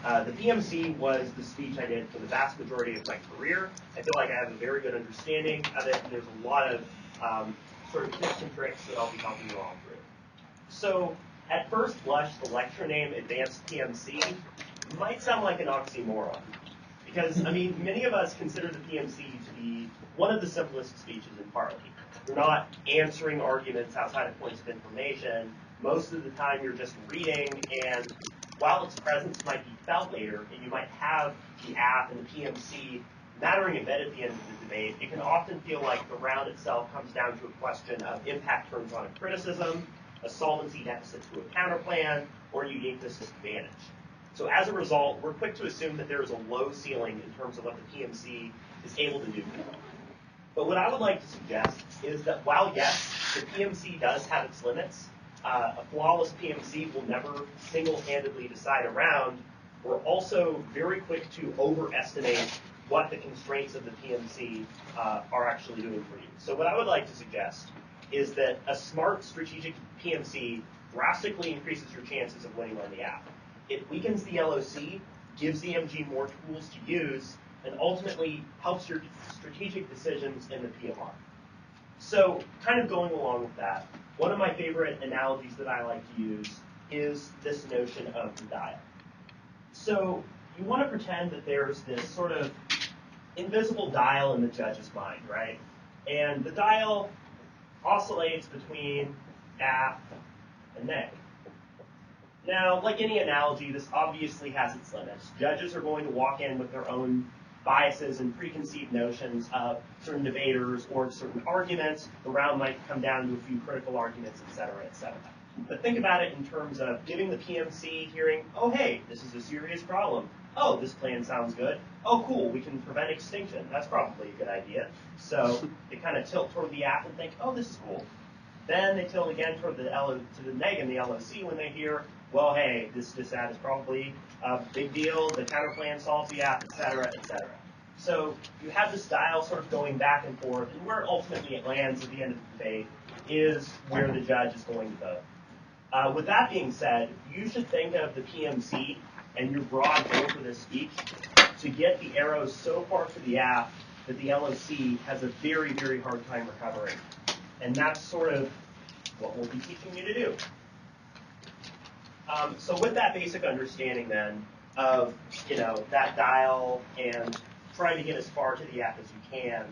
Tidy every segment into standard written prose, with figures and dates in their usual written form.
The PMC was the speech I did for the vast majority of my career. I feel like I have a very good understanding of it, and there's a lot of sort of tips and tricks that I'll be helping you all through. So, at first blush, the lecture name Advanced PMC might sound like an oxymoron. Because, I mean, many of us consider the PMC to be one of the simplest speeches in Parliament. You're not answering arguments outside of points of information. Most of the time you're just reading, and while its presence might be felt later, and you might have the app and the PMC mattering a bit at the end of the debate, it can often feel like the round itself comes down to a question of impact terms on a criticism, a solvency deficit to a counterplan, or uniqueness disadvantage. So as a result, we're quick to assume that there is a low ceiling in terms of what the PMC is able to do. But what I would like to suggest is that while, yes, the PMC does have its limits, a flawless PMC will never single-handedly decide a round, we're also very quick to overestimate what the constraints of the PMC are actually doing for you. So what I would like to suggest is that a smart strategic PMC drastically increases your chances of winning on the app. It weakens the LOC, gives the MG more tools to use, and ultimately helps your strategic decisions in the PMR. So, kind of going along with that, one of my favorite analogies that I like to use is this notion of the dial. So, you want to pretend that there's this sort of invisible dial in the judge's mind, right? And the dial oscillates between app and neg. Now, like any analogy, this obviously has its limits. Judges are going to walk in with their own biases and preconceived notions of certain debaters or certain arguments. The round might come down to a few critical arguments, et cetera, et cetera. But think about it in terms of giving the PMC hearing, oh, hey, this is a serious problem. Oh, this plan sounds good. Oh, cool, we can prevent extinction. That's probably a good idea. So they kind of tilt toward the app and think, oh, this is cool. Then they tilt again toward to the neg and the LOC when they hear, well, hey, this dissat is probably a big deal, the counterplan solves the app, et cetera, et cetera. So you have this dial sort of going back and forth, and where ultimately it lands at the end of the debate is where the judge is going to vote. With that being said, you should think of the PMC and your broad goal for this speech to get the arrows so far to the app that the LOC has a very, very hard time recovering. And that's sort of what we'll be teaching you to do. So with that basic understanding then of, that dial and trying to get as far to the app as you can,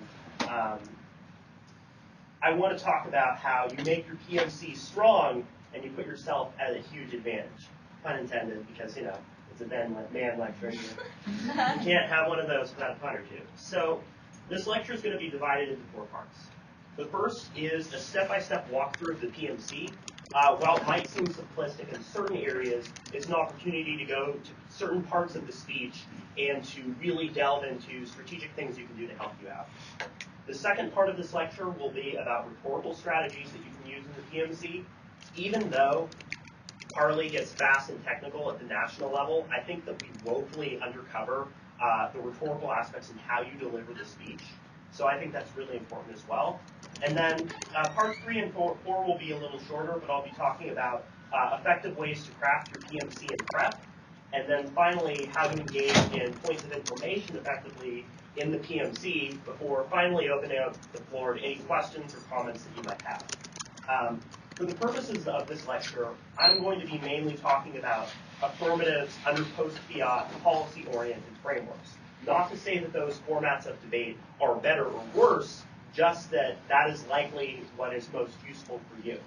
I want to talk about how you make your PMC strong and you put yourself at a huge advantage. Pun intended, because, it's a Ben Mann lecture. You can't have one of those without a pun or two. So this lecture is going to be divided into 4 parts. The first is a step-by-step walkthrough of the PMC. While it might seem simplistic in certain areas, it's an opportunity to go to certain parts of the speech and to really delve into strategic things you can do to help you out. The second part of this lecture will be about rhetorical strategies that you can use in the PMC. Even though Parley gets fast and technical at the national level, I think that we woefully undercover the rhetorical aspects and how you deliver the speech. So I think that's really important as well. And then parts 3 and 4 will be a little shorter, but I'll be talking about effective ways to craft your PMC and prep. And then finally, how to engage in points of information effectively in the PMC before finally opening up the floor to any questions or comments that you might have. For the purposes of this lecture, I'm going to be mainly talking about affirmatives under post-fiat policy-oriented frameworks. Not to say that those formats of debate are better or worse, just that that is likely what is most useful for you.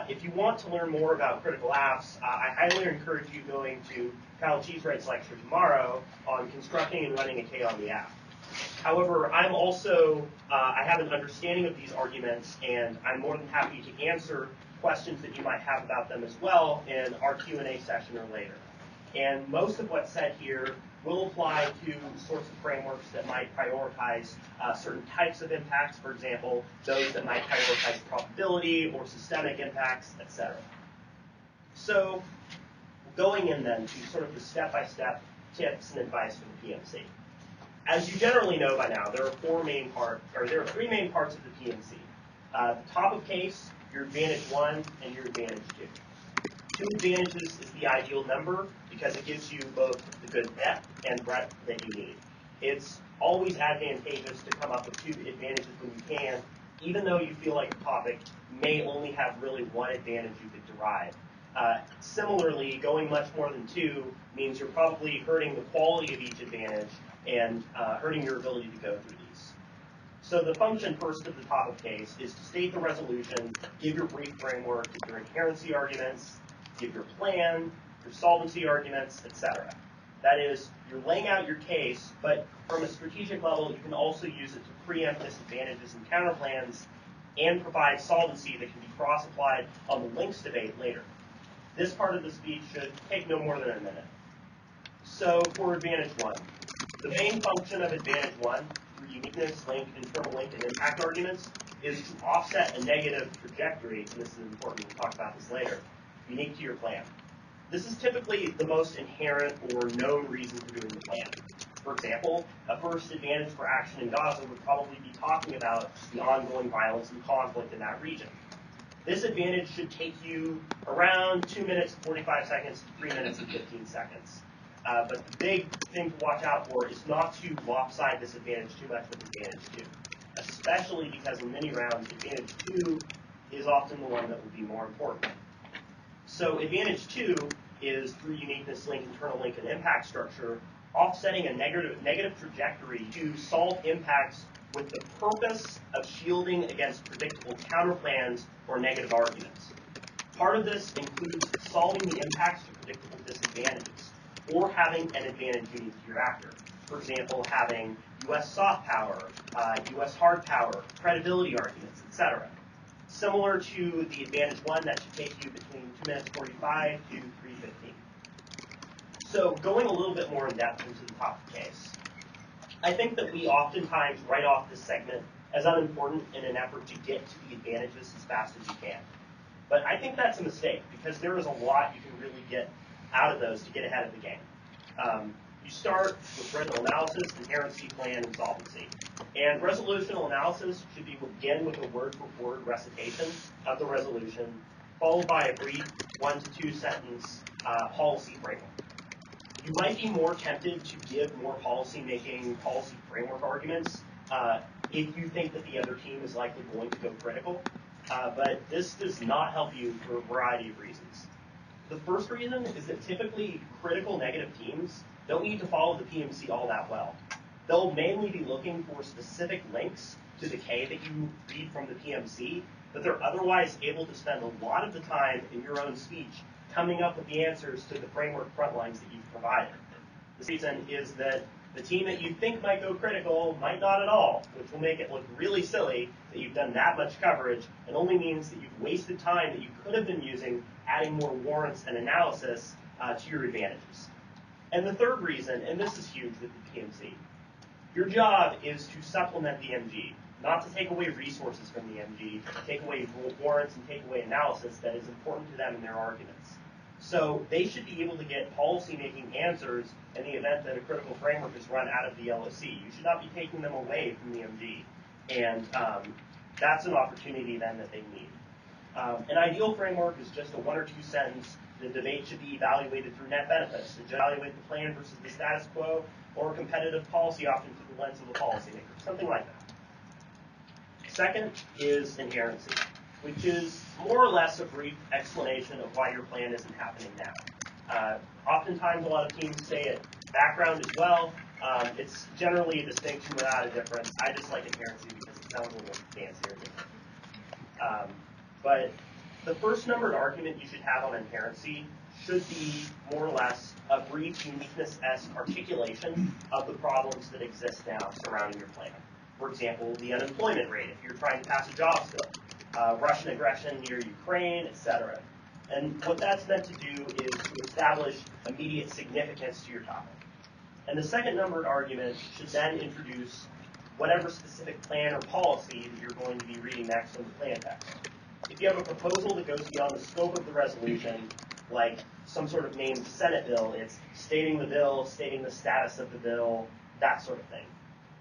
If you want to learn more about critical apps, I highly encourage you going to Kyle Cheesewright's lecture tomorrow on constructing and running a K on the app. However, I'm also, I have an understanding of these arguments, and I'm more than happy to answer questions that you might have about them as well in our Q&A session or later. And most of what's said here will apply to sorts of frameworks that might prioritize certain types of impacts, for example, those that might prioritize probability or systemic impacts, etc. So going in then to sort of the step-by-step tips and advice for the PMC. As you generally know by now, there are 3 main parts of the PMC. The top of case, your advantage 1, and your advantage 2. 2 advantages is the ideal number. because it gives you both the good depth and breadth that you need. It's always advantageous to come up with two advantages when you can, even though you feel like a topic may only have really one advantage you could derive. Similarly, going much more than two means you're probably hurting the quality of each advantage and hurting your ability to go through these. So the function first of the topic case is to state the resolution, give your brief framework, give your inherency arguments, give your plan, your solvency arguments, etc. That is, you're laying out your case, but from a strategic level, you can also use it to preempt disadvantages and counterplans and provide solvency that can be cross-applied on the links debate later. This part of the speech should take no more than a minute. So for advantage one, the main function of advantage one, through uniqueness, link, internal link, and impact arguments, is to offset a negative trajectory, and this is important, we'll talk about this later, unique to your plan. This is typically the most inherent or known reason for doing the plan. For example, a first advantage for action in Gaza would probably be talking about the ongoing violence and conflict in that region. This advantage should take you around 2 minutes, 45 seconds to 3 minutes and 15 seconds. But the big thing to watch out for is not to lopside this advantage too much with advantage 2, especially because in many rounds, advantage 2 is often the one that will be more important. So advantage 2 is through uniqueness, link, internal link, and impact structure, offsetting a negative trajectory to solve impacts with the purpose of shielding against predictable counterplans or negative arguments. Part of this includes solving the impacts to predictable disadvantages, or having an advantage unique to your actor. For example, having U.S. soft power, U.S. hard power, credibility arguments, etc. Similar to the advantage one, that should take you between 2 minutes 45 to 3:15. So going a little bit more in depth into the topic case, I think that we oftentimes write off this segment as unimportant in an effort to get to the advantages as fast as you can. But I think that's a mistake, because there is a lot you can really get out of those to get ahead of the game. You start with resolutional analysis, inherency, plan, and solvency. And resolutional analysis should begin with a word-for-word recitation of the resolution, followed by a brief 1 to 2 sentence policy framework. You might be more tempted to give more policy framework arguments if you think that the other team is likely going to go critical, but this does not help you for a variety of reasons. The first reason is that typically critical negative teams don't need to follow the PMC all that well. They'll mainly be looking for specific links to the K that you read from the PMC, but they're otherwise able to spend a lot of the time in your own speech coming up with the answers to the framework front lines that you've provided. The reason is that the team that you think might go critical might not at all, which will make it look really silly that you've done that much coverage, and only means that you've wasted time that you could have been using adding more warrants and analysis to your advantages. And the third reason, and this is huge with the PMC, your job is to supplement the MG, not to take away resources from the MG, take away warrants and take away analysis that is important to them in their arguments. So they should be able to get policy-making answers in the event that a critical framework is run out of the LOC. You should not be taking them away from the MG. And that's an opportunity then that they need. An ideal framework is just a 1 or 2 sentence. The debate should be evaluated through net benefits. To evaluate the plan versus the status quo, or competitive policy option through the lens of the policymaker, something like that. Second is inherency, which is more or less a brief explanation of why your plan isn't happening now. Oftentimes, a lot of teams say it background as well. It's generally a distinction without a difference. I just like inherency because it sounds a little fancier. But the first numbered argument you should have on inherency should be more or less a brief uniqueness-esque articulation of the problems that exist now surrounding your plan. For example, the unemployment rate if you're trying to pass a jobs bill, Russian aggression near Ukraine, etc. And what that's meant to do is to establish immediate significance to your topic. And the second numbered argument should then introduce whatever specific plan or policy that you're going to be reading next in the plan text. If you have a proposal that goes beyond the scope of the resolution, like some sort of named Senate bill, it's stating the bill, stating the status of the bill, that sort of thing.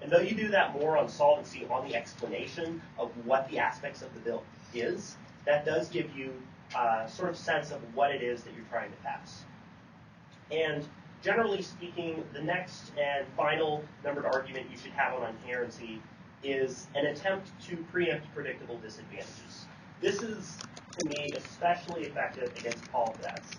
And though you do that more on solvency, on the explanation of what the aspects of the bill is, that does give you a sort of sense of what it is that you're trying to pass. And generally speaking, the next and final numbered argument you should have on inherency is an attempt to preempt predictable disadvantages. This is, to me, especially effective against Paul threats.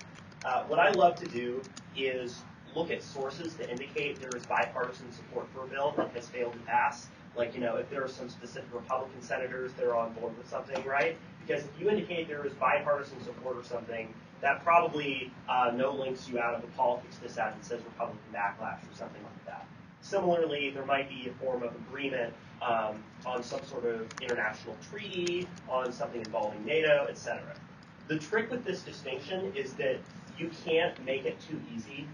What I love to do is look at sources to indicate there is bipartisan support for a bill that has failed to pass. Like, if there are some specific Republican senators that are on board with something, right? Because if you indicate there is bipartisan support or something, that probably no links you out of the politics dissent that says Republican backlash or something like that. Similarly, there might be a form of agreement on some sort of international treaty, on something involving NATO, etc. The trick with this distinction is that you can't make it too easy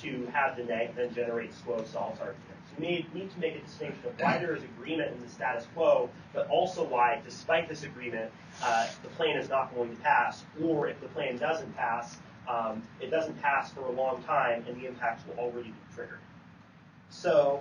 to have the neg then generate quo solves arguments. You need to make a distinction of why there is agreement in the status quo, but also why, despite this agreement, the plan is not going to pass, or if the plan doesn't pass, it doesn't pass for a long time, and the impacts will already be triggered. So,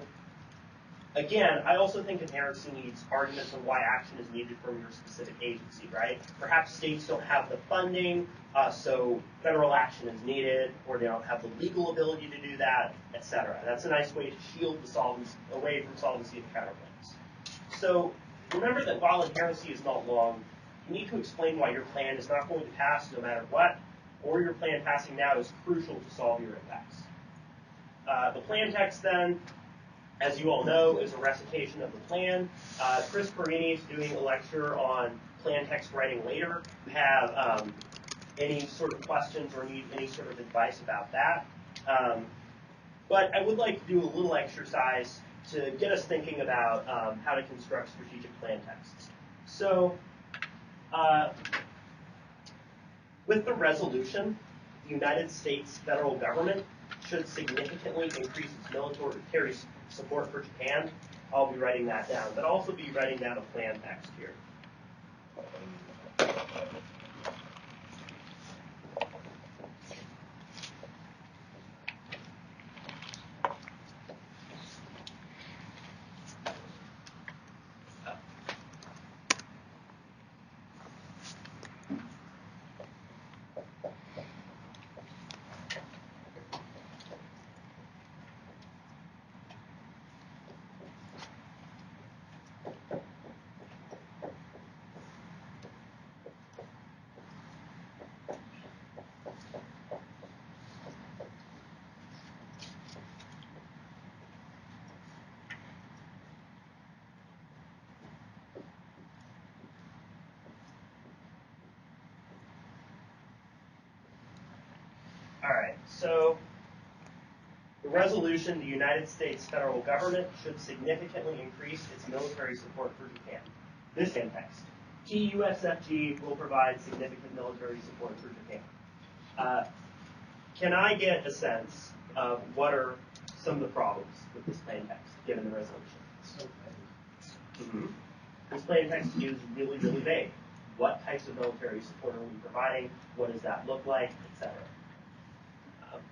again, I also think inherency needs arguments on why action is needed from your specific agency, right? Perhaps states don't have the funding, so federal action is needed, or they don't have the legal ability to do that, etc. That's a nice way to shield the solvency away from solvency of counterclaims. So remember that while inherency is not long, you need to explain why your plan is not going to pass no matter what, or your plan passing now is crucial to solve your impacts. The plan text then, as you all know, is a recitation of the plan. Chris Perini is doing a lecture on plan text writing later. If you have any sort of questions or need any sort of advice about that. But I would like to do a little exercise to get us thinking about how to construct strategic plan texts. So with the resolution, the United States federal government should significantly increase its military support for Japan. I'll be writing that down, but I'll also be writing down a plan text here. All right, so the resolution, the United States federal government should significantly increase its military support for Japan. This in text. TUSFG will provide significant military support for Japan. Can I get a sense of what are some of the problems with this plain text, given the resolution? This plain text is really, really vague. What types of military support are we providing? What does that look like, etc.?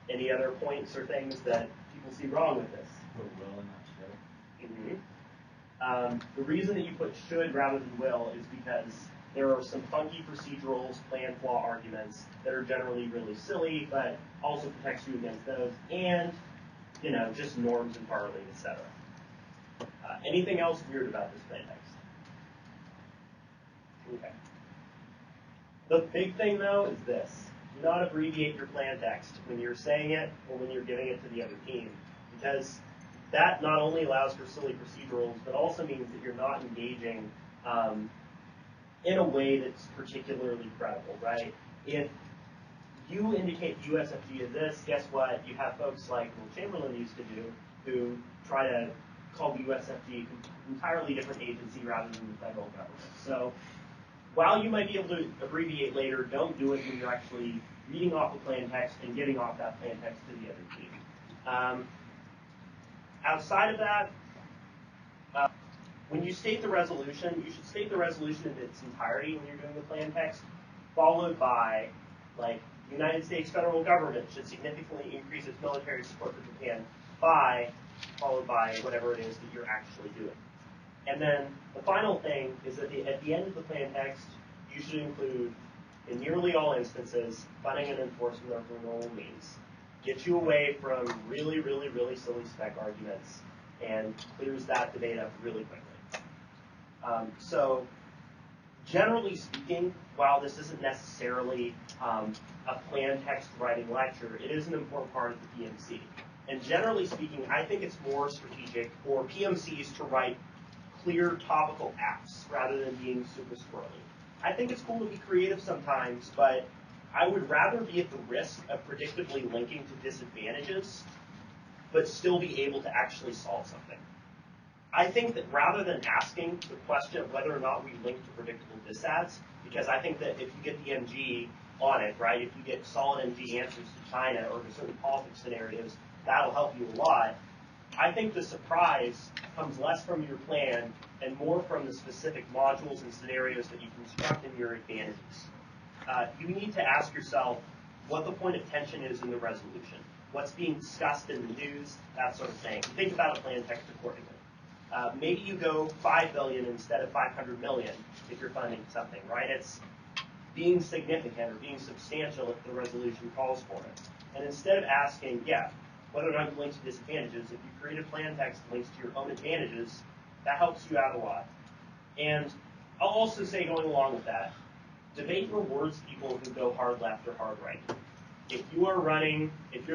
Any other points or things that people see wrong with this? Put will and not should. The reason that you put should rather than will is because there are some funky procedurals, plan flaw arguments that are generally really silly, but also protects you against those, and just norms and borrowing, etc. Anything else weird about this plain text? Okay. The big thing though is this. Do not abbreviate your plan text when you're saying it or when you're giving it to the other team, because that not only allows for silly procedurals, but also means that you're not engaging in a way that's particularly credible, right? If you indicate USFG is this, guess what? You have folks like Will Chamberlain used to do, who try to call the USFG an entirely different agency rather than the federal government. So while you might be able to abbreviate later, don't do it when you're actually reading off the plan text and getting off that plan text to the other team. Outside of that, when you state the resolution, you should state the resolution in its entirety when you're doing the plan text, followed by, like, the United States federal government should significantly increase its military support for Japan by, followed by whatever it is that you're actually doing. And then the final thing is that at the end of the plan text, you should include, in nearly all instances, funding and enforcement of renewal means. gets you away from really, really, really silly spec arguments, and clears that debate up really quickly. So generally speaking, while this isn't necessarily a plain text writing lecture, it is an important part of the PMC. And generally speaking, I think it's more strategic for PMCs to write clear topical apps rather than being super squirrely. I think it's cool to be creative sometimes, but I would rather be at the risk of predictably linking to disadvantages, but still be able to actually solve something. I think that rather than asking the question of whether or not we link to predictable disads, because I think that if you get the MG on it, right, if you get solid MG answers to China or to certain politics scenarios, that'll help you a lot. I think the surprise comes less from your plan and more from the specific modules and scenarios that you construct in your advantages. You need to ask yourself what the point of tension is in the resolution, what's being discussed in the news, that sort of thing. Think about a plan text accordingly. Maybe you go 5 billion instead of 500 million if you're funding something, right? It's being significant or being substantial if the resolution calls for it. And instead of asking, whether or not you link to disadvantages, if you create a plan text that links to your own advantages, that helps you out a lot. And I'll also say, going along with that, debate rewards people who go hard left or hard right. If you're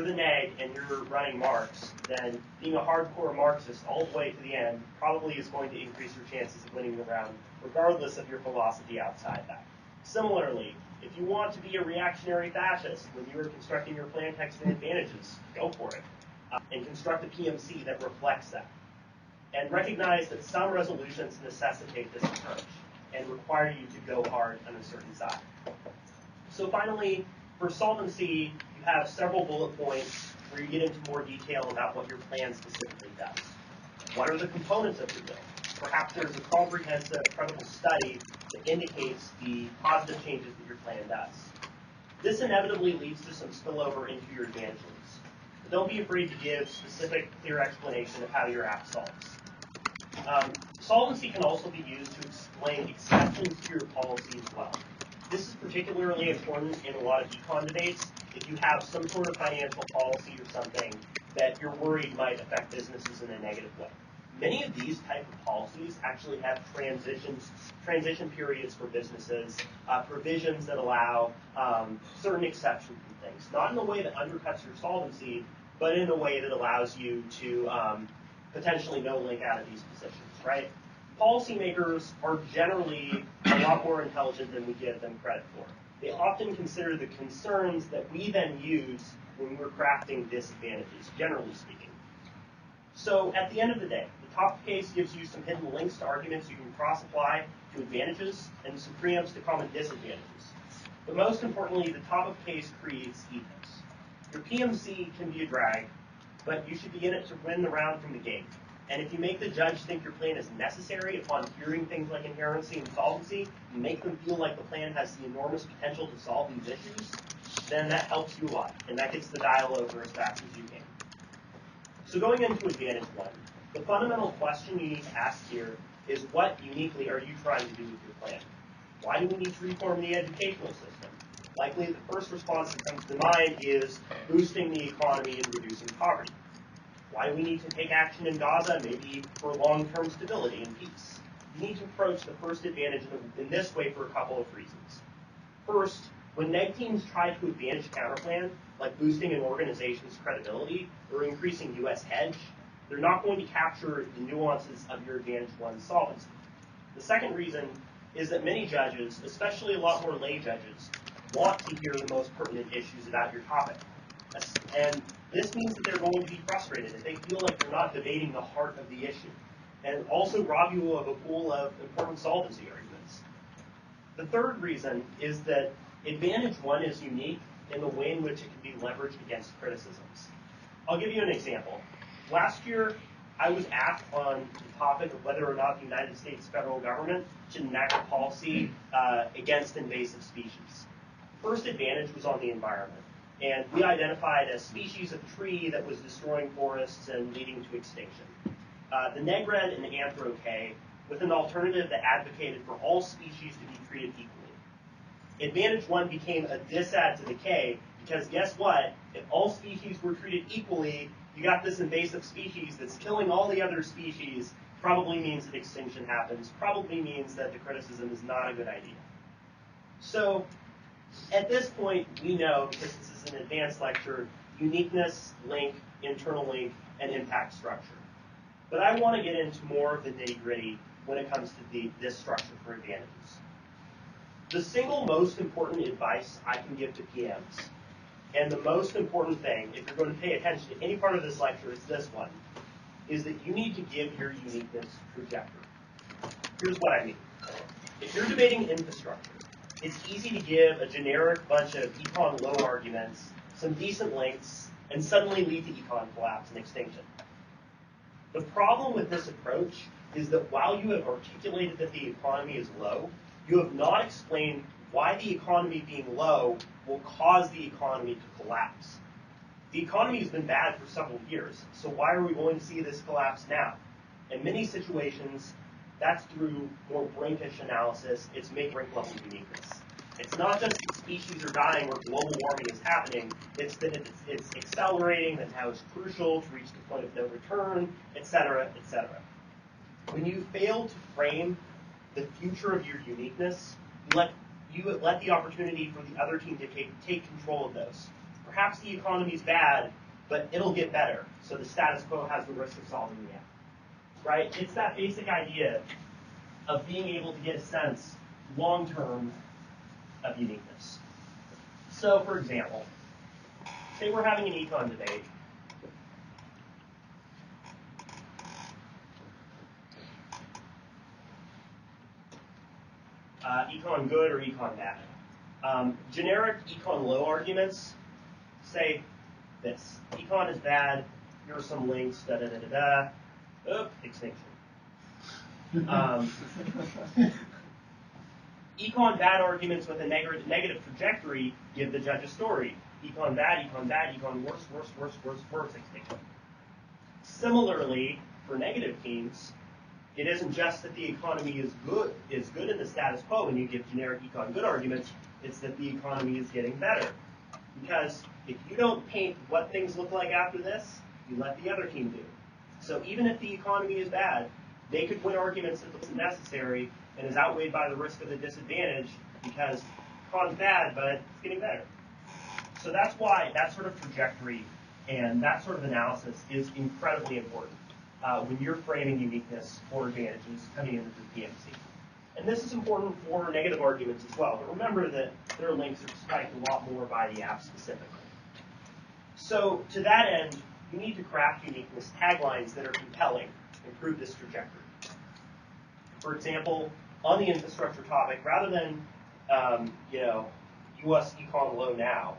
the neg and you're running Marx, then being a hardcore Marxist all the way to the end probably is going to increase your chances of winning the round, regardless of your philosophy outside that. Similarly, if you want to be a reactionary fascist when you are constructing your plan text and advantages, go for it. And construct a PMC that reflects that. And recognize that some resolutions necessitate this approach and require you to go hard on a certain side. So finally, for solvency, you have several bullet points where you get into more detail about what your plan specifically does. What are the components of your bill? Perhaps there's a comprehensive, credible study that indicates the positive changes that your plan does. This inevitably leads to some spillover into your advantages. But don't be afraid to give specific, clear explanation of how your app solves. Solvency can also be used to explain exceptions to your policy as well. This is particularly important in a lot of econ debates if you have some sort of financial policy or something that you're worried might affect businesses in a negative way. Many of these type of policies actually have transition periods for businesses, provisions that allow certain exceptions and things, not in a way that undercuts your solvency, but in a way that allows you to potentially no link out of these positions, right? Policymakers are generally a lot more intelligent than we give them credit for. They often consider the concerns that we then use when we're crafting disadvantages, generally speaking. So at the end of the day, the top case gives you some hidden links to arguments you can cross-apply to advantages and some preempts to common disadvantages. But most importantly, the top of case creates ethos. Your PMC can be a drag, but you should be in it to win the round from the gate. And if you make the judge think your plan is necessary upon hearing things like inherency and solvency, and make them feel like the plan has the enormous potential to solve these issues, then that helps you a lot, and that gets the dial over as fast as you can. So going into Advantage 1, the fundamental question you need to ask here is what uniquely are you trying to do with your plan? Why do we need to reform the educational system? Likely the first response that comes to mind is boosting the economy and reducing poverty. Why do we need to take action in Gaza? Maybe for long-term stability and peace. You need to approach the first advantage in this way for a couple of reasons. First, when neg teams try to advantage counterplan, like boosting an organization's credibility or increasing U.S. hedge, they're not going to capture the nuances of your Advantage 1 solvency. The second reason is that many judges, especially a lot more lay judges, want to hear the most pertinent issues about your topic. And this means that they're going to be frustrated if they feel like they're not debating the heart of the issue, and also rob you of a pool of important solvency arguments. The third reason is that Advantage 1 is unique in the way in which it can be leveraged against criticisms. I'll give you an example. Last year, I was asked on the topic of whether or not the United States federal government should enact a policy against invasive species. First advantage was on the environment. And we identified a species of tree that was destroying forests and leading to extinction. The NEGRED and Anthro-K, with an alternative that advocated for all species to be treated equally. Advantage 1 became a disadd to the K Because guess what? If all species were treated equally, you got this invasive species that's killing all the other species, probably means that extinction happens, probably means that the criticism is not a good idea. So at this point, we know, because this is an advanced lecture, uniqueness, link, internal link, and impact structure. But I want to get into more of the nitty-gritty when it comes to this structure for advantages. The single most important advice I can give to PMs, and the most important thing, if you're going to pay attention to any part of this lecture, is this one, is that you need to give your uniqueness trajectory. Here's what I mean. If you're debating infrastructure, it's easy to give a generic bunch of econ low arguments, some decent links, and suddenly lead to econ collapse and extinction. The problem with this approach is that while you have articulated that the economy is low, you have not explained why the economy being low will cause the economy to collapse. The economy has been bad for several years, so why are we going to see this collapse now? In many situations, that's through more brink-ish analysis. It's make-brink level uniqueness. It's not just that species are dying or global warming is happening. It's that it's accelerating, that now it's crucial to reach the point of no return, etc., etc. When you fail to frame the future of your uniqueness, you let the opportunity for the other team to take control of those. Perhaps the economy's bad, but it'll get better, so the status quo has the risk of solving the gap. Right? It's that basic idea of being able to get a sense, long-term, of uniqueness. So, for example, say we're having an econ debate. Econ good or econ bad. Generic econ low arguments say this. Econ is bad, here are some links, da-da-da-da-da. Oh, extinction. Econ bad arguments with a negative trajectory give the judge a story. Econ bad, econ worse, worse, worse, worse, worse, extinction. Similarly, for negative teams, it isn't just that the economy is good in the status quo when you give generic econ good arguments, it's that the economy is getting better. Because if you don't paint what things look like after this, you let the other team do. So even if the economy is bad, they could win arguments that isn't necessary and is outweighed by the risk of the disadvantage because econ's bad, but it's getting better. So that's why that sort of trajectory and that sort of analysis is incredibly important when you're framing uniqueness or advantages coming into the PMC. And this is important for negative arguments as well, but remember that their links are spiked a lot more by the app specifically. So to that end, you need to craft uniqueness taglines that are compelling and prove this trajectory. For example, on the infrastructure topic, rather than US econ low now,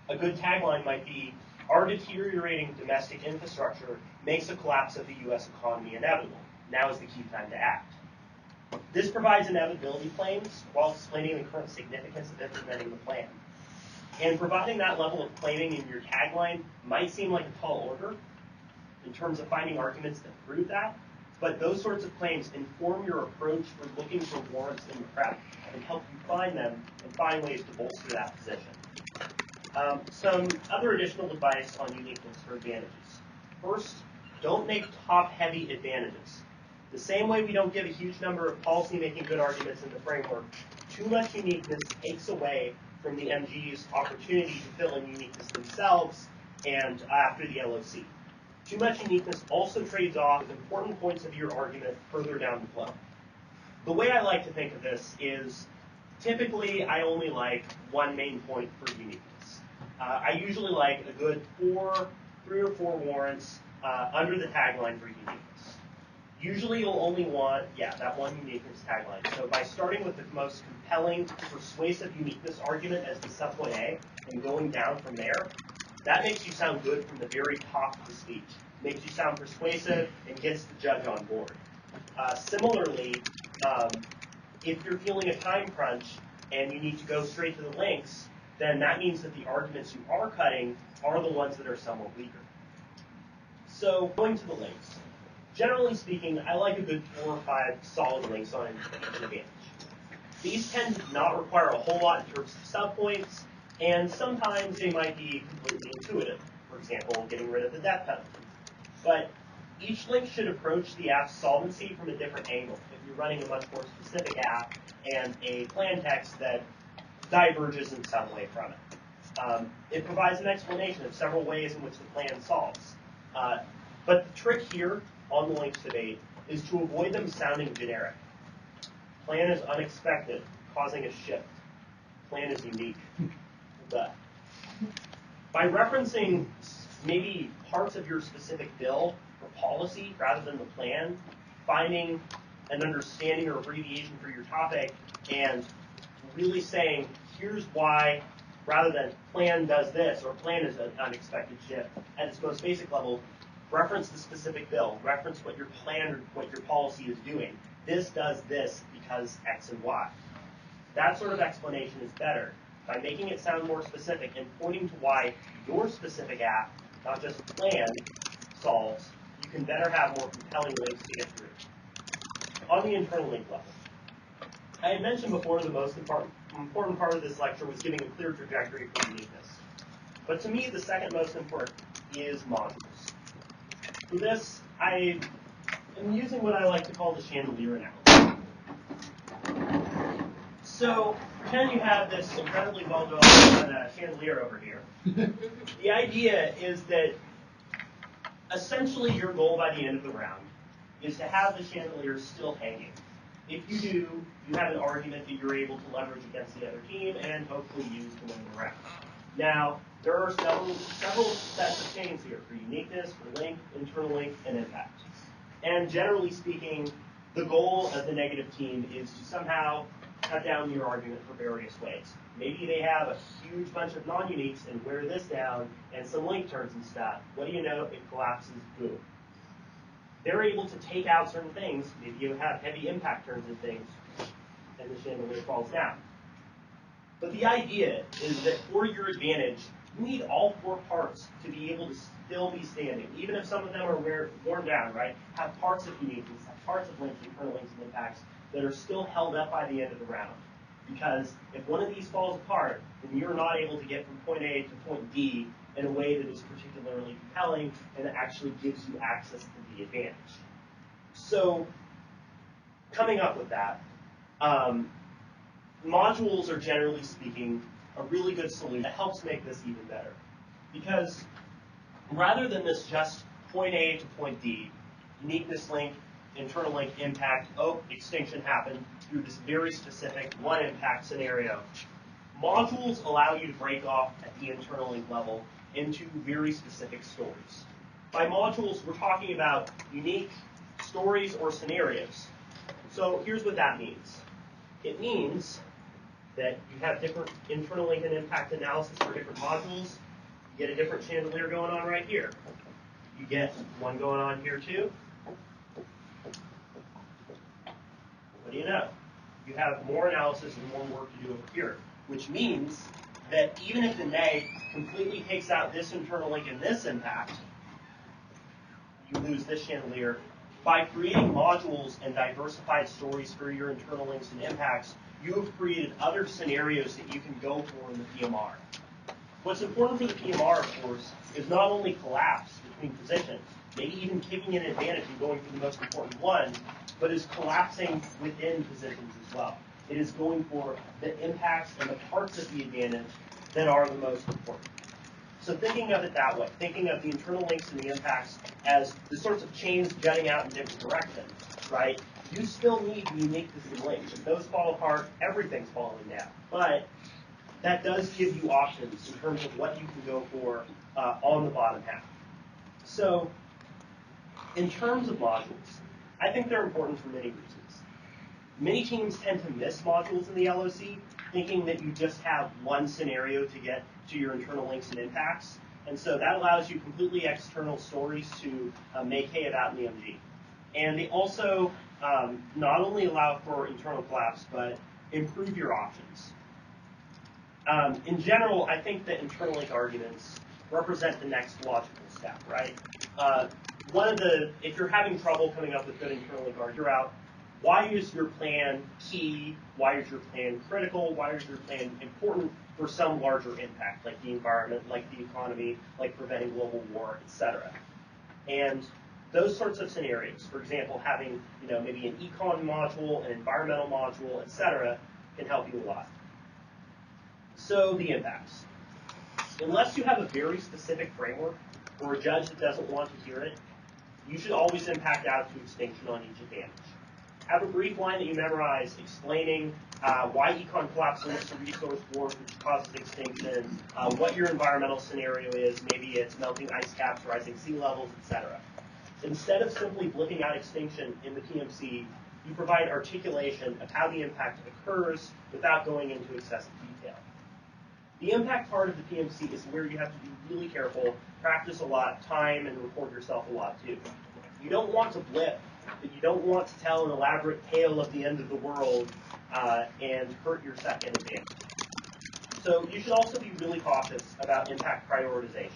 a good tagline might be, our deteriorating domestic infrastructure makes a collapse of the US economy inevitable. Now is the key time to act. This provides inevitability claims while explaining the current significance of implementing the plan. And providing that level of claiming in your tagline might seem like a tall order in terms of finding arguments that prove that, but those sorts of claims inform your approach for looking for warrants in the prep and help you find them and find ways to bolster that position. Some other additional advice on uniqueness for advantages. First, don't make top-heavy advantages. The same way we don't give a huge number of policy-making good arguments in the framework, too much uniqueness takes away from the MG's opportunity to fill in uniqueness themselves and after the LOC. Too much uniqueness also trades off with important points of your argument further down the flow. The way I like to think of this is, typically I only like one main point for uniqueness. I usually like a good 3 or 4 warrants under the tagline for uniqueness. Usually you'll only want, that one uniqueness tagline. So by starting with the most compelling, persuasive uniqueness argument as the subpoint A and going down from there, that makes you sound good from the very top of the speech. Makes you sound persuasive and gets the judge on board. Similarly, if you're feeling a time crunch and you need to go straight to the links, then that means that the arguments you are cutting are the ones that are somewhat weaker. So going to the links. Generally speaking, I like a good 4 or 5 solid links on each advantage. These tend to not require a whole lot in terms of subpoints, And sometimes they might be completely intuitive. For example, getting rid of the death penalty. But each link should approach the app's solvency from a different angle. If you're running a much more specific app and a plan text that diverges in some way from it. It provides an explanation of several ways in which the plan solves. But the trick here on the links debate is to avoid them sounding generic. Plan is unexpected, causing a shift. Plan is unique. By referencing maybe parts of your specific bill or policy rather than the plan, finding an understanding or abbreviation for your topic, and really saying, here's why, rather than plan does this or plan is an unexpected shift, at its most basic level, reference the specific bill, reference what your plan or what your policy is doing. This does this because X and Y. That sort of explanation is better. By making it sound more specific and pointing to why your specific app, not just plan, solves, you can better have more compelling links to get through. On the internal link level, I had mentioned before the most important part of this lecture was giving a clear trajectory for uniqueness. But to me, the second most important is modules. For this, I am using what I like to call the chandelier analogy. So, pretend you have this incredibly well-developed chandelier over here. The idea is that essentially your goal by the end of the round is to have the chandelier still hanging. If you do, you have an argument that you're able to leverage against the other team and hopefully use to win the round. Now, there are several sets of chains here for uniqueness, for link, internal link, and impact. And generally speaking, the goal of the negative team is to somehow cut down your argument for various ways. Maybe they have a huge bunch of non-uniques and wear this down and some link turns and stuff. What do you know? It collapses, boom. They're able to take out certain things. Maybe you have heavy impact turns and things, and the chandelier falls down. But the idea is that for your advantage, you need all four parts to be able to still be standing, even if some of them are worn down, right? Have parts of uniqueness, have parts of links, internal links, and impacts that are still held up by the end of the round. Because if one of these falls apart, then you're not able to get from point A to point D in a way that is particularly compelling and that actually gives you access to the advantage. So, coming up with that, modules are generally speaking a really good solution that helps make this even better. Because rather than this just point A to point D, uniqueness link, internal link, impact, oh, extinction happened through this very specific one impact scenario, modules allow you to break off at the internal link level into very specific stories. By modules, we're talking about unique stories or scenarios. So here's what that means. It means that you have different internal link and impact analysis for different modules. You get a different chandelier going on right here. You get one going on here too. What do you know? You have more analysis and more work to do over here, which means that even if the neg completely takes out this internal link and this impact, you lose this chandelier. By creating modules and diversified stories for your internal links and impacts, you have created other scenarios that you can go for in the PMR. What's important for the PMR, of course, is not only collapse between positions, maybe even taking an advantage and going for the most important one, but is collapsing within positions as well. It is going for the impacts and the parts of the advantage that are the most important. So thinking of it that way, thinking of the internal links and the impacts as the sorts of chains jutting out in different directions, right? You still need uniqueness and links. If those fall apart, everything's falling down. But that does give you options in terms of what you can go for on the bottom half. So in terms of modules, I think they're important for many reasons. Many teams tend to miss modules in the LOC, thinking that you just have one scenario to get to your internal links and impacts. And so that allows you completely external stories to make hay about in the MG. And they also not only allow for internal collapse, but improve your options. In general, I think that internal link arguments represent the next logical step, right? If you're having trouble coming up with good internal link arguments, you're out. Why is your plan key? Why is your plan critical? Why is your plan important? for some larger impact, like the environment, like the economy, like preventing global war, etc. And those sorts of scenarios, for example, having maybe an econ module, an environmental module, etc., can help you a lot. So the impacts. Unless you have a very specific framework or a judge that doesn't want to hear it, you should always impact out to extinction on each advantage. Have a brief line that you memorize explaining why econ collapse limits the resource war, which causes extinction, what your environmental scenario is, maybe it's melting ice caps, rising sea levels, etc. Instead of simply blipping out extinction in the PMC, you provide articulation of how the impact occurs without going into excessive detail. The impact part of the PMC is where you have to be really careful, practice a lot, time, and record yourself a lot too. You don't want to blip, but you don't want to tell an elaborate tale of the end of the world and hurt your second advantage. So you should also be really cautious about impact prioritization.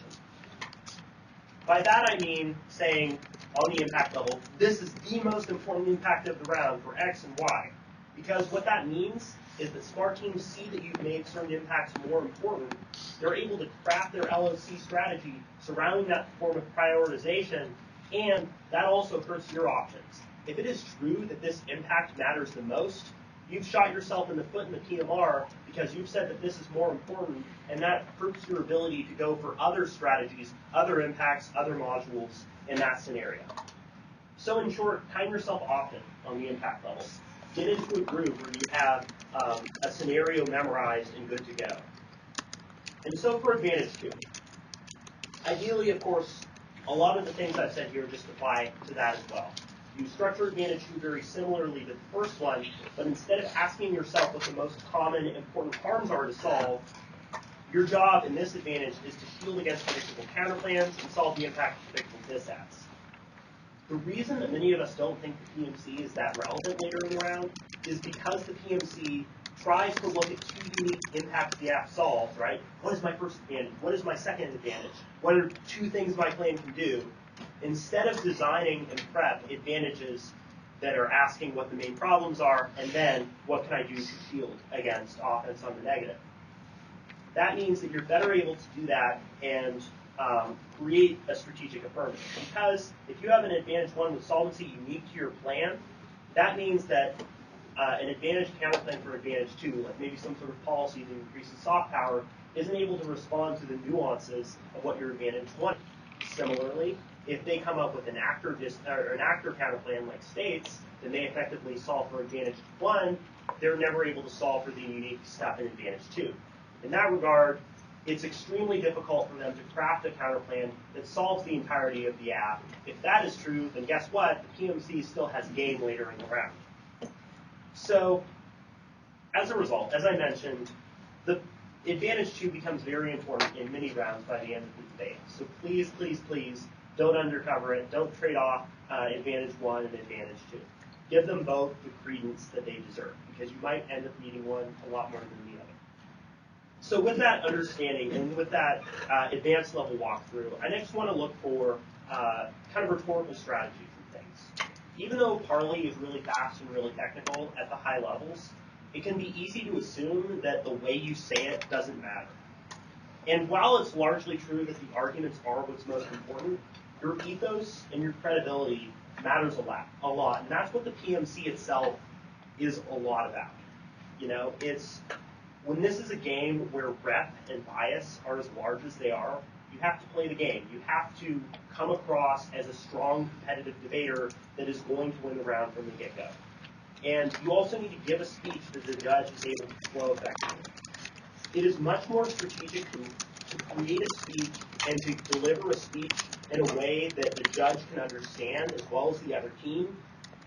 By that I mean saying on the impact level, this is the most important impact of the round for X and Y. Because what that means is that smart teams see that you've made certain impacts more important. They're able to craft their LOC strategy surrounding that form of prioritization, and that also hurts your options. If it is true that this impact matters the most, you've shot yourself in the foot in the PMR because you've said that this is more important, and that hurts your ability to go for other strategies, other impacts, other modules in that scenario. So in short, time yourself often on the impact level. Get into a group where you have a scenario memorized and good to go. And so for Advantage 2, ideally, of course, a lot of the things I've said here just apply to that as well. You structure Advantage 2 very similarly to the first one, but instead of asking yourself what the most common important harms are to solve, your job in this advantage is to shield against predictable counterplans and solve the impact of predictable disats. The reason that many of us don't think the PMC is that relevant later in the round is because the PMC tries to look at two unique impacts the app solves, right? What is my first advantage? What is my second advantage? What are two things my plan can do? Instead of designing and prep advantages that are asking what the main problems are, and then what can I do to shield against offense on the negative. That means that you're better able to do that and create a strategic affirmative. Because if you have an advantage 1 with solvency unique to your plan, that means that an advantage counterplan for advantage 2, like maybe some sort of policy that increases soft power, isn't able to respond to the nuances of what your advantage 1 is. Similarly, if they come up with an actor counterplan like states, then they effectively solve for advantage 1, they're never able to solve for the unique stuff in advantage 2. In that regard, it's extremely difficult for them to craft a counterplan that solves the entirety of the app. If that is true, then guess what? The PMC still has game later in the round. So, as a result, as I mentioned, the advantage 2 becomes very important in many rounds by the end of the debate. So please, please, please, don't undercover it. Don't trade off advantage 1 and advantage 2. Give them both the credence that they deserve, because you might end up needing one a lot more than the other. So with that understanding and with that advanced level walkthrough, I next want to look for kind of rhetorical strategy for things. Even though Parley is really fast and really technical at the high levels, it can be easy to assume that the way you say it doesn't matter. And while it's largely true that the arguments are what's most important, your ethos and your credibility matters a lot. And that's what the PMC itself is a lot about. It's when this is a game where rep and bias are as large as they are, you have to play the game. You have to come across as a strong competitive debater that is going to win the round from the get-go. And you also need to give a speech that the judge is able to flow effectively. It is much more strategic to create a speech and to deliver a speech in a way that the judge can understand as well as the other team,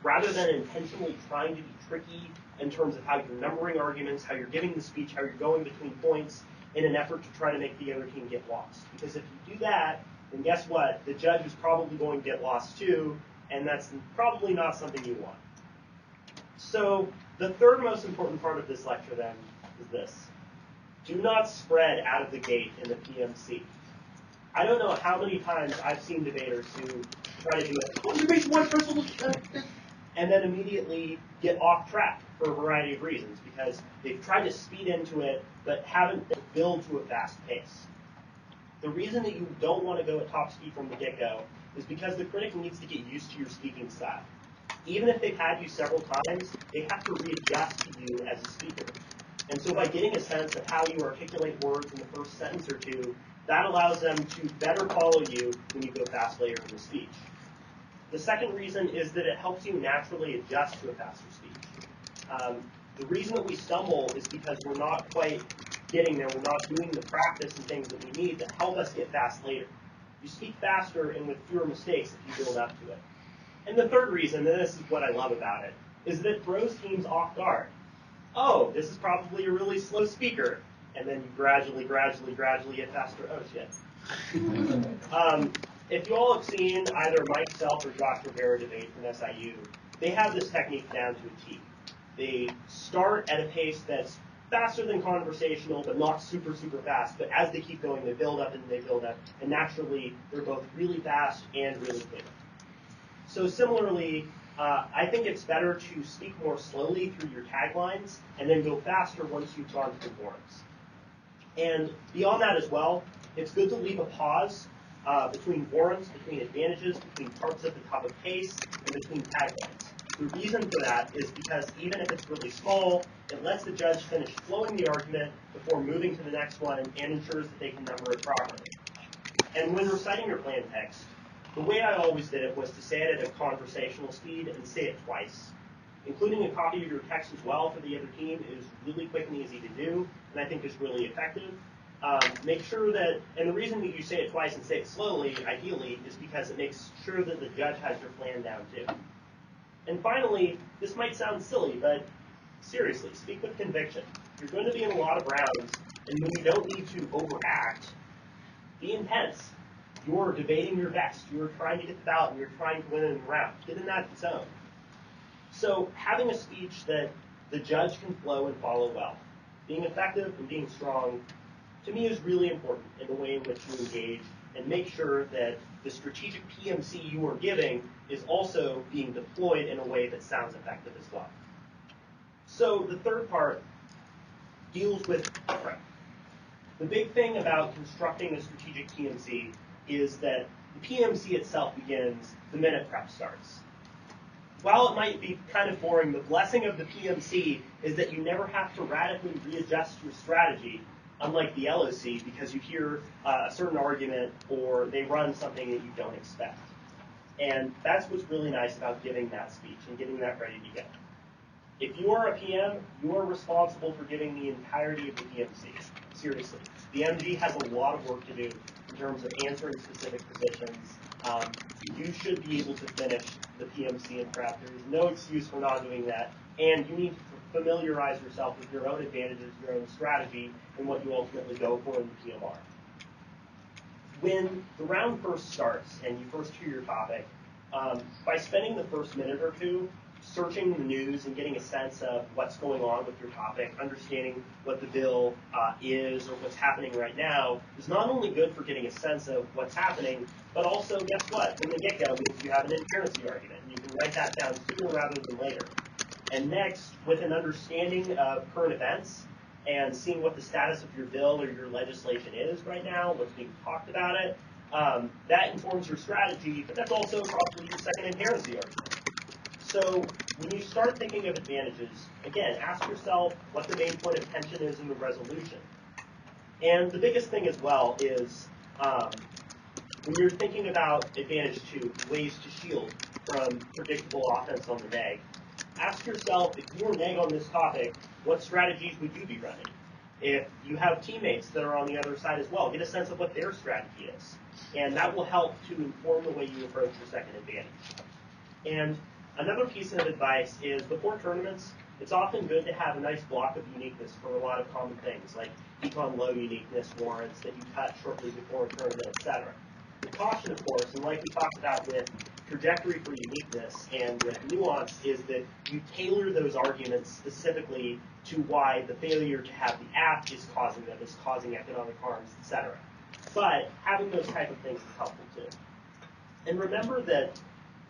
rather than intentionally trying to be tricky in terms of how you're numbering arguments, how you're giving the speech, how you're going between points in an effort to try to make the other team get lost. Because if you do that, then guess what? The judge is probably going to get lost too, and that's probably not something you want. So the third most important part of this lecture then is this. Do not spread out of the gate in the PMC. I don't know how many times I've seen debaters who try to do it. Observation 1, principle, and then immediately get off track for a variety of reasons because they've tried to speed into it but haven't built to a fast pace. The reason that you don't want to go at top speed from the get-go is because the critic needs to get used to your speaking style. Even if they've had you several times, they have to readjust to you as a speaker. And so by getting a sense of how you articulate words in the first sentence or two, that allows them to better follow you when you go fast later in the speech. The second reason is that it helps you naturally adjust to a faster speech. The reason that we stumble is because we're not quite getting there. We're not doing the practice and things that we need to help us get fast later. You speak faster and with fewer mistakes if you build up to it. And the third reason, and this is what I love about it, is that it throws teams off guard. Oh, this is probably a really slow speaker. And then you gradually get faster. Oh, shit. If you all have seen either myself or Dr. Rivera debate from SIU, they have this technique down to a T. They start at a pace that's faster than conversational, but not super fast. But as they keep going, they build up, and naturally, they're both really fast and really clear. So similarly, I think it's better to speak more slowly through your taglines, and then go faster once you've gone through warrants. And beyond that as well, it's good to leave a pause between warrants, between advantages, between parts of the topic case, and between taglines. The reason for that is because even if it's really small, it lets the judge finish flowing the argument before moving to the next one and ensures that they can number it properly. And when reciting your plan text, the way I always did it was to say it at a conversational speed and say it twice. Including a copy of your text as well for the other team is really quick and easy to do, and I think is really effective. Make sure that, and the reason that you say it twice and say it slowly, ideally, is because it makes sure that the judge has your plan down too. And finally, this might sound silly, but seriously, speak with conviction. You're going to be in a lot of rounds, and when you don't need to overact, be intense. You're debating your best. You're trying to get the ballot, and you're trying to win in the round. Get in that zone. So having a speech that the judge can flow and follow well, being effective and being strong, to me is really important in the way in which you engage and make sure that the strategic PMC you are giving is also being deployed in a way that sounds effective as well. So the third part deals with prep. The big thing about constructing a strategic PMC is that the PMC itself begins the minute prep starts. While it might be kind of boring, the blessing of the PMC is that you never have to radically readjust your strategy, unlike the LOC, because you hear a certain argument or they run something that you don't expect. And that's what's really nice about giving that speech and getting that ready to go. If you are a PM, you are responsible for giving the entirety of the PMC. Seriously. The MG has a lot of work to do in terms of answering specific positions. You should be able to finish the PMC and prep. There is no excuse for not doing that. And you need to familiarize yourself with your own advantages, your own strategy, and what you ultimately go for in the PMR. When the round first starts and you first hear your topic, by spending the first minute or two searching the news and getting a sense of what's going on with your topic, understanding what the bill is or what's happening right now, is not only good for getting a sense of what's happening, but also, guess what? From the get-go, means you have an inherency argument, and you can write that down sooner rather than later. And next, with an understanding of current events and seeing what the status of your bill or your legislation is right now, what's being talked about it, that informs your strategy, but that's also probably your second inherency argument. So when you start thinking of advantages, again, ask yourself what the main point of tension is in the resolution. And the biggest thing as well is when you're thinking about advantage 2, ways to shield from predictable offense on the neg, ask yourself, if you were neg on this topic, what strategies would you be running? If you have teammates that are on the other side as well, get a sense of what their strategy is. And that will help to inform the way you approach your second advantage. And another piece of advice is before tournaments, it's often good to have a nice block of uniqueness for a lot of common things, like econ low uniqueness warrants that you cut shortly before a tournament, etc. The caution, of course, and like we talked about with trajectory for uniqueness and with nuance, is that you tailor those arguments specifically to why the failure to have the app is causing them, is causing economic harms, etc. But having those type of things is helpful too. And remember that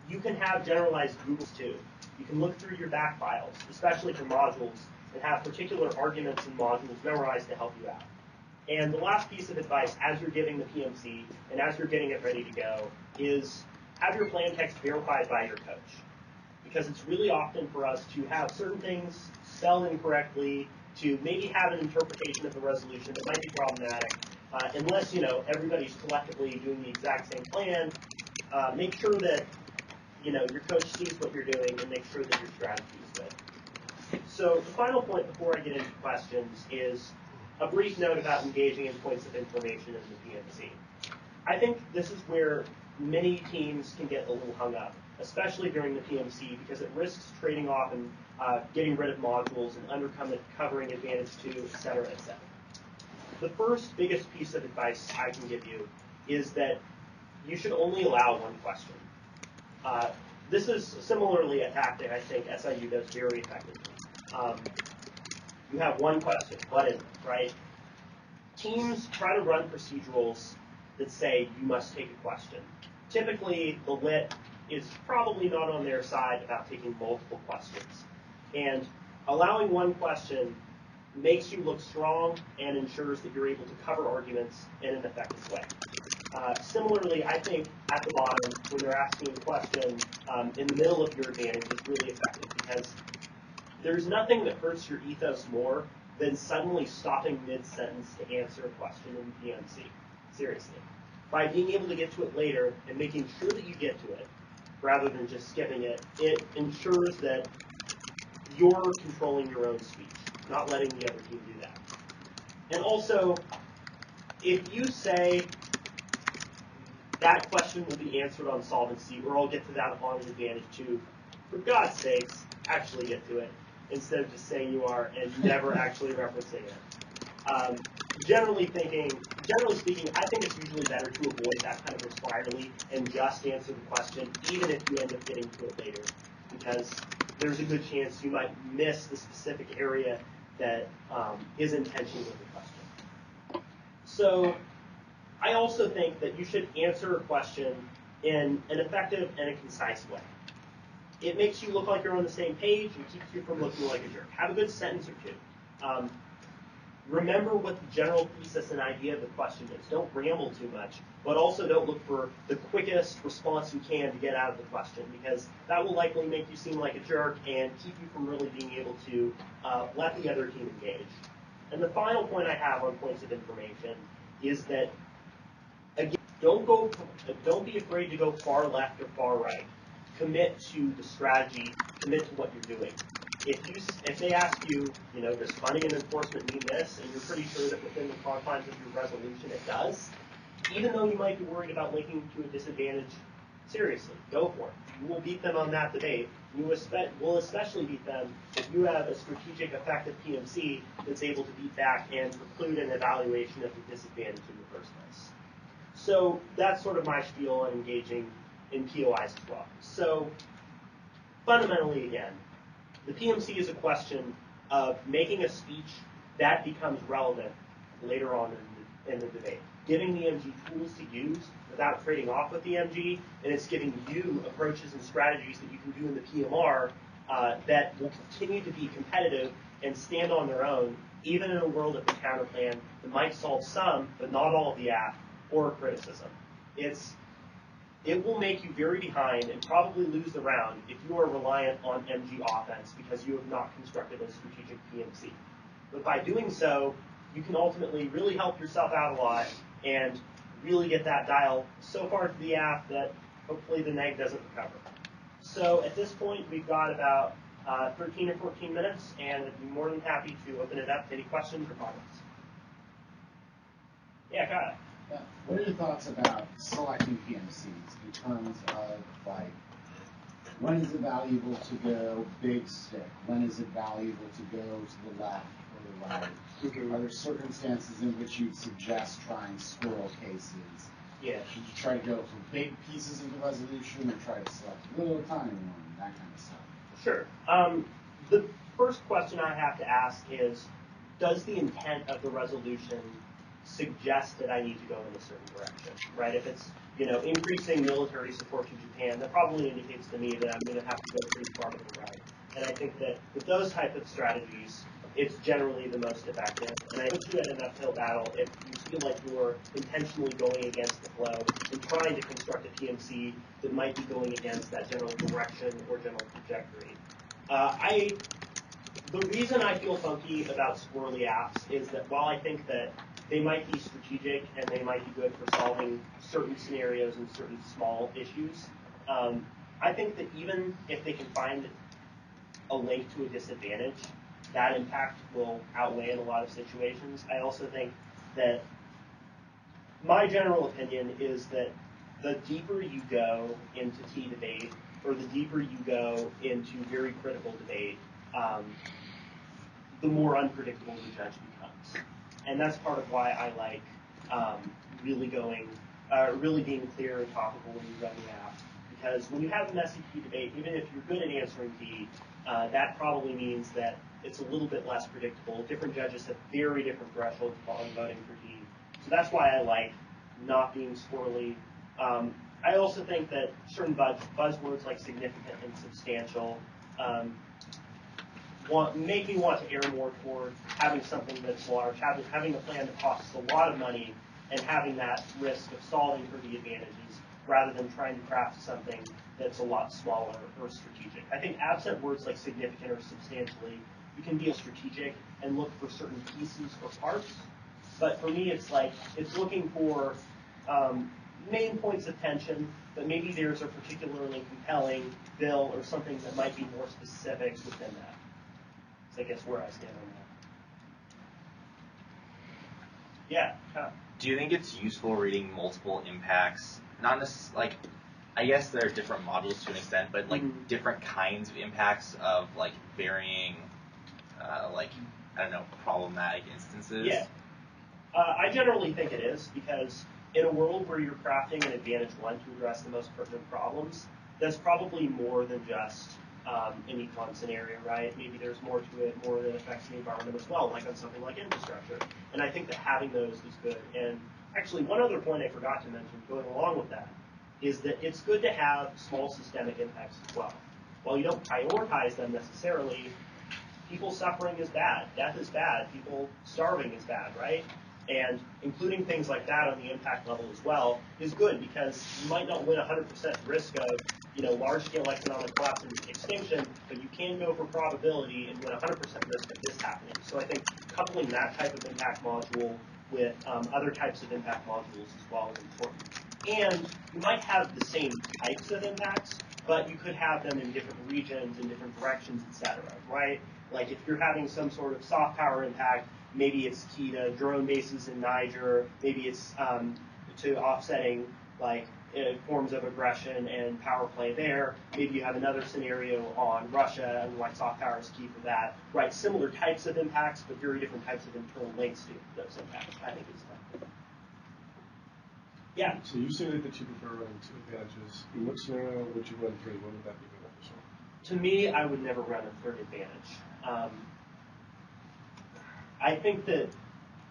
you can have generalized Googles too. You can look through your back files, especially for modules, and have particular arguments and modules memorized to help you out. And the last piece of advice as you're giving the PMC and as you're getting it ready to go is have your plan text verified by your coach. Because it's really often for us to have certain things spelled incorrectly, to maybe have an interpretation of the resolution that might be problematic, unless everybody's collectively doing the exact same plan. Make sure that your coach sees what you're doing and make sure that your strategy is good. So the final point before I get into questions is a brief note about engaging in points of information in the PMC. I think this is where many teams can get a little hung up, especially during the PMC, because it risks trading off and getting rid of modules and uncovering advantage to, et cetera, et cetera. The first biggest piece of advice I can give you is that you should only allow one question. This is similarly a tactic I think SIU does very effectively. You have one question, what is it, right? Teams try to run procedurals that say you must take a question. Typically, the lit is probably not on their side about taking multiple questions. And allowing one question makes you look strong and ensures that you're able to cover arguments in an effective way. Similarly, I think at the bottom, when they're asking a question in the middle of your advantage, is really effective because there's nothing that hurts your ethos more than suddenly stopping mid-sentence to answer a question in PMC. Seriously. By being able to get to it later and making sure that you get to it, rather than just skipping it, it ensures that you're controlling your own speech, not letting the other team do that. And also, if you say that question will be answered on solvency, or I'll get to that upon an advantage too, for God's sakes, actually get to it, instead of just saying you are and never actually referencing it. Generally speaking, I think it's usually better to avoid that kind of entirely and just answer the question, even if you end up getting to it later, because there's a good chance you might miss the specific area that is in tension with the question. So I also think that you should answer a question in an effective and a concise way. It makes you look like you're on the same page and keeps you from looking like a jerk. Have a good sentence or two. Remember what the general thesis and idea of the question is. Don't ramble too much, but also don't look for the quickest response you can to get out of the question, because that will likely make you seem like a jerk and keep you from really being able to let the other team engage. And the final point I have on points of information is that, again, don't be afraid to go far left or far right. Commit to the strategy, commit to what you're doing. If they ask you, does funding and enforcement mean this, and you're pretty sure that within the confines of your resolution it does, even though you might be worried about linking to a disadvantage, seriously, go for it. You will beat them on that debate. You will especially beat them if you have a strategic, effective PMC that's able to beat back and preclude an evaluation of the disadvantage in the first place. So that's sort of my spiel on engaging in POIs as well. So fundamentally, again, the PMC is a question of making a speech that becomes relevant later on in the debate. Giving the MG tools to use without trading off with the MG, and it's giving you approaches and strategies that you can do in the PMR that will continue to be competitive and stand on their own, even in a world of the counter plan that might solve some, but not all of the app or criticism. It will make you very behind and probably lose the round if you are reliant on MG offense because you have not constructed a strategic PMC. But by doing so, you can ultimately really help yourself out a lot and really get that dial so far to the app that hopefully the neg doesn't recover. So at this point, we've got about 13 or 14 minutes, and I'd be more than happy to open it up to any questions or comments. Yeah, got it. What are your thoughts about selecting PMCs in terms of, when is it valuable to go big stick? When is it valuable to go to the left or the right? Mm-hmm. Are there circumstances in which you'd suggest trying squirrel cases? Yeah. Should you try to go for big pieces of the resolution or try to select a little tiny one, that kind of stuff? Sure. The first question I have to ask is, does the intent of the resolution suggest that I need to go in a certain direction, right? If it's increasing military support to Japan, that probably indicates to me that I'm going to have to go pretty far to the right. And I think that with those type of strategies, it's generally the most effective. And I put you at an uphill battle if you feel like you're intentionally going against the flow and trying to construct a PMC that might be going against that general direction or general trajectory. The reason I feel funky about squirrely apps is that while I think that they might be strategic and they might be good for solving certain scenarios and certain small issues, I think that even if they can find a link to a disadvantage, that impact will outweigh in a lot of situations. I also think that my general opinion is that the deeper you go into T debate, or the deeper you go into very critical debate, the more unpredictable the judge becomes. And that's part of why I like really being clear and topical when you run the app. Because when you have a messy T debate, even if you're good at answering T, that probably means that it's a little bit less predictable. Different judges have very different thresholds on voting for T. So that's why I like not being squirrely. I also think that certain buzzwords like significant and substantial make me want to err more toward having something that's large, having a plan that costs a lot of money, and having that risk of solving for the advantages, rather than trying to craft something that's a lot smaller or strategic. I think absent words like significant or substantially, you can be strategic and look for certain pieces or parts. But for me, it's looking for main points of tension, but maybe there's a particularly compelling bill or something that might be more specific within that. So I guess where I stand on that. Yeah. Do you think it's useful reading multiple impacts? Not necessarily, I guess there are different modules to an extent, but different kinds of impacts of varying, problematic instances. Yeah. I generally think it is, because in a world where you're crafting an advantage one to address the most pertinent problems, that's probably more than just an econ scenario, right? Maybe there's more to it, more that affects the environment as well, like on something like infrastructure. And I think that having those is good. And actually, one other point I forgot to mention going along with that is that it's good to have small systemic impacts as well. While you don't prioritize them necessarily, people suffering is bad, death is bad, people starving is bad, right? And including things like that on the impact level as well is good, because you might not win 100% risk of large-scale economic collapse and extinction, but you can go for probability and win 100% risk of this happening. So I think coupling that type of impact module with other types of impact modules as well is important. And you might have the same types of impacts, but you could have them in different regions, in different directions, etc., right? Like if you're having some sort of soft power impact, maybe it's key to drone bases in Niger, maybe it's to offsetting forms of aggression and power play there. Maybe you have another scenario on Russia and why soft power is key for that, right? Similar types of impacts, but very different types of internal links to those impacts, I think is effective. Yeah? So you stated that you prefer running two advantages. In what scenario would you run three? When would that be beneficial? To me, I would never run a third advantage. I think that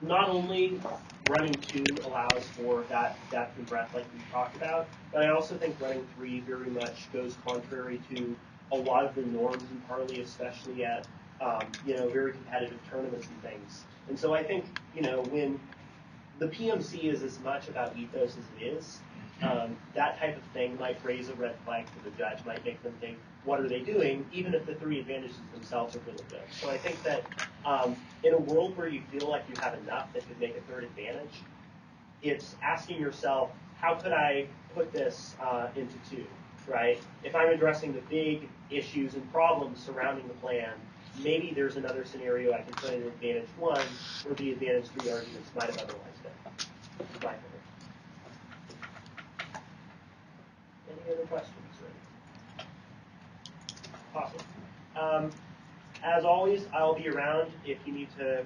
not only running two allows for that depth and breadth like we talked about, but I also think running three very much goes contrary to a lot of the norms in Parley, especially at very competitive tournaments and things. And so I think when the PMC is as much about ethos as it is, that type of thing might raise a red flag for the judge, might make them think, what are they doing, even if the three advantages themselves are really good. So I think that in a world where you feel like you have enough that could make a third advantage, it's asking yourself, how could I put this into two, right? If I'm addressing the big issues and problems surrounding the plan, maybe there's another scenario I can put in advantage one where the advantage three arguments might have otherwise been. That's my opinion. Any other questions? Awesome. As always, I'll be around if you need to